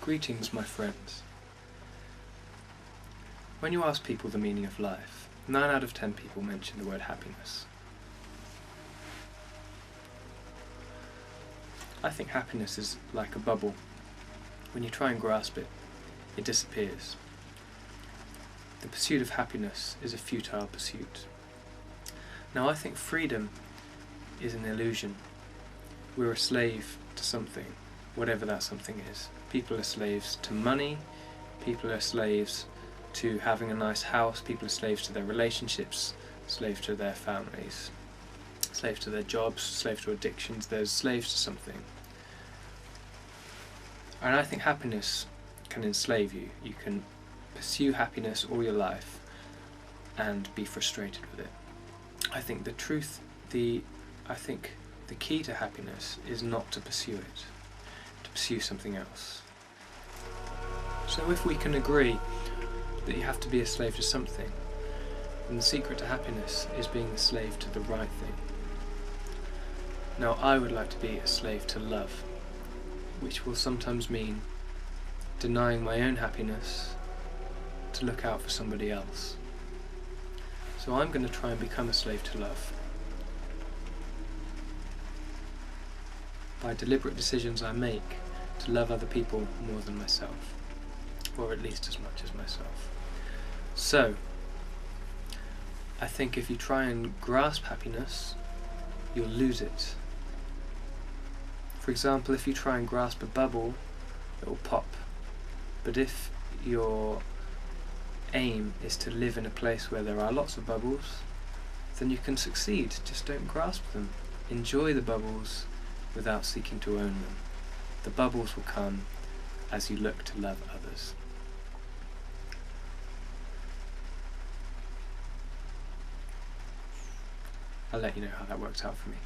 Greetings, my friends. When you ask people the meaning of life, 9 out of 10 people mention the word happiness. I think happiness is like a bubble. When you try and grasp it, it disappears. The pursuit of happiness is a futile pursuit. Now, I think freedom is an illusion. We're a slave to something, whatever that something is. People are slaves to money, people are slaves to having a nice house, people are slaves to their relationships, slaves to their families, slaves to their jobs, slaves to addictions. They're slaves to something. And I think happiness can enslave you. You can pursue happiness all your life and be frustrated with it. I think the key to happiness is not to pursue it, to pursue something else. So if we can agree that you have to be a slave to something, then the secret to happiness is being a slave to the right thing. Now, I would like to be a slave to love, which will sometimes mean denying my own happiness to look out for somebody else. So I'm going to try and become a slave to love. By deliberate decisions I make to love other people more than myself, or at least as much as myself. So, I think if you try and grasp happiness, you'll lose it. For example, if you try and grasp a bubble, it will pop. But if your aim is to live in a place where there are lots of bubbles, then you can succeed. Just don't grasp them. Enjoy the bubbles without seeking to own them. The bubbles will come as you look to love others. I'll let you know how that works out for me.